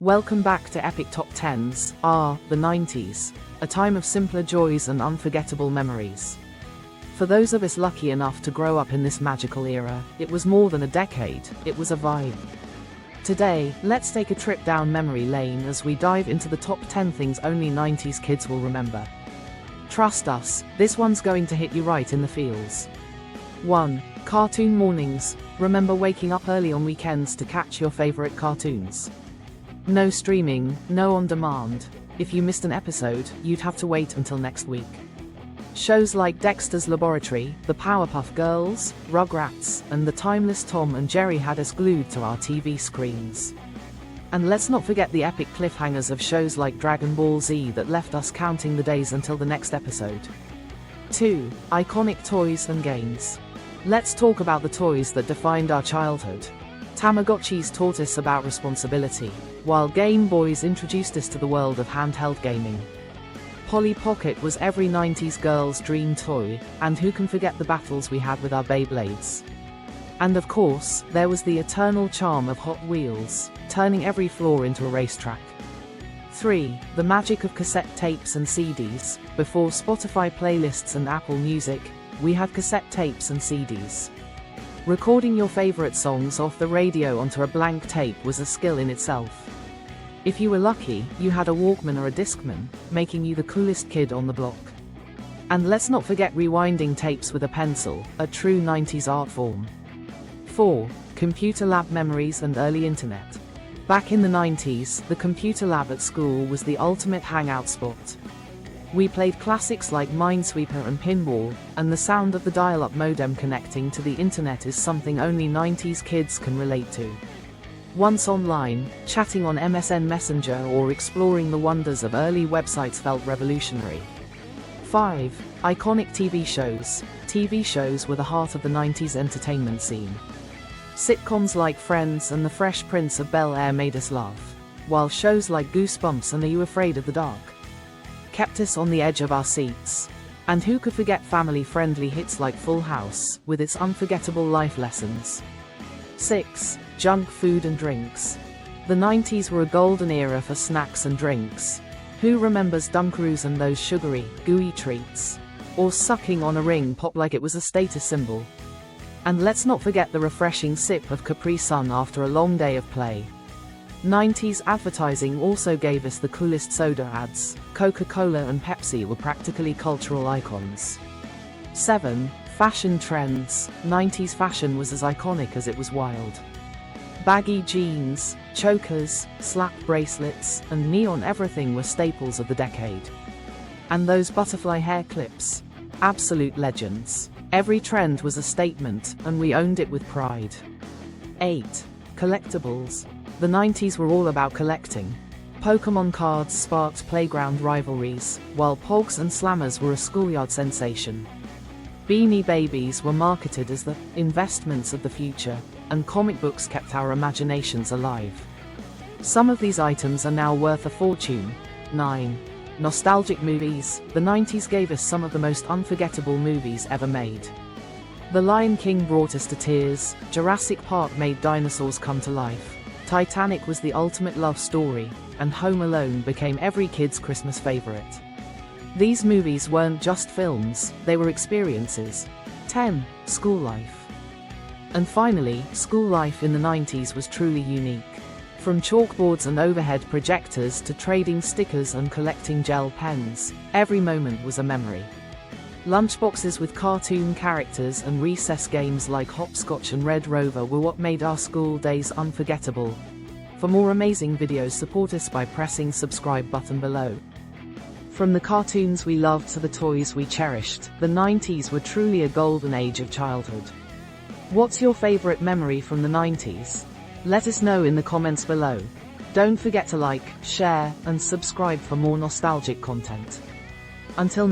Welcome back to Epic Top 10s, the 90s, a time of simpler joys and unforgettable memories. For those of us lucky enough to grow up in this magical era, it was more than a decade, it was a vibe. Today, let's take a trip down memory lane as we dive into the top 10 things only 90s kids will remember. Trust us, this one's going to hit you right in the feels. 1. Cartoon mornings. Remember waking up early on weekends to catch your favorite cartoons? No streaming, no on demand. If you missed an episode, you'd have to wait until next week. Shows like Dexter's Laboratory, The Powerpuff Girls, Rugrats, and the timeless Tom and Jerry had us glued to our TV screens. And let's not forget the epic cliffhangers of shows like Dragon Ball Z that left us counting the days until the next episode. 2. Iconic toys and games. Let's talk about the toys that defined our childhood. Tamagotchis taught us about responsibility, while Game Boys introduced us to the world of handheld gaming. Polly Pocket was every 90s girl's dream toy, and who can forget the battles we had with our Beyblades? And of course, there was the eternal charm of Hot Wheels, turning every floor into a racetrack. 3. The magic of cassette tapes and CDs. Before Spotify playlists and Apple Music, we had cassette tapes and CDs. Recording your favorite songs off the radio onto a blank tape was a skill in itself. If you were lucky, you had a Walkman or a Discman, making you the coolest kid on the block. And let's not forget rewinding tapes with a pencil, a true 90s art form. 4. Computer lab memories and early internet. Back in the 90s, the computer lab at school was the ultimate hangout spot. We played classics like Minesweeper and Pinball, and the sound of the dial-up modem connecting to the internet is something only 90s kids can relate to. Once online, chatting on MSN Messenger or exploring the wonders of early websites felt revolutionary. 5. Iconic TV shows. TV shows were the heart of the 90s entertainment scene. Sitcoms like Friends and The Fresh Prince of Bel-Air made us laugh, while shows like Goosebumps and Are You Afraid of the Dark kept us on the edge of our seats. And who could forget family-friendly hits like Full House, with its unforgettable life lessons? 6. Junk food and drinks. The 90s were a golden era for snacks and drinks. Who remembers Dunkaroos and those sugary, gooey treats? Or sucking on a ring pop like it was a status symbol? And let's not forget the refreshing sip of Capri Sun after a long day of play. 90s advertising also gave us the coolest soda ads. Coca-Cola and Pepsi were practically cultural icons. 7. Fashion trends. 90s fashion was as iconic as it was wild. Baggy jeans, chokers, slap bracelets, and neon everything were staples of the decade. And those butterfly hair clips. Absolute legends. Every trend was a statement, and we owned it with pride. 8. Collectibles. The 90s were all about collecting. Pokémon cards sparked playground rivalries, while Pogs and Slammers were a schoolyard sensation. Beanie Babies were marketed as the investments of the future, and comic books kept our imaginations alive. Some of these items are now worth a fortune. 9. Nostalgic movies. The 90s gave us some of the most unforgettable movies ever made. The Lion King brought us to tears, Jurassic Park made dinosaurs come to life, Titanic was the ultimate love story, and Home Alone became every kid's Christmas favorite. These movies weren't just films, they were experiences. 10. School life. And finally, school life in the 90s was truly unique. From chalkboards and overhead projectors to trading stickers and collecting gel pens, every moment was a memory. Lunchboxes with cartoon characters and recess games like Hopscotch and Red Rover were what made our school days unforgettable. For more amazing videos, support us by pressing subscribe button below. From the cartoons we loved to the toys we cherished, the 90s were truly a golden age of childhood. What's your favorite memory from the 90s? Let us know in the comments below. Don't forget to like, share, and subscribe for more nostalgic content. Until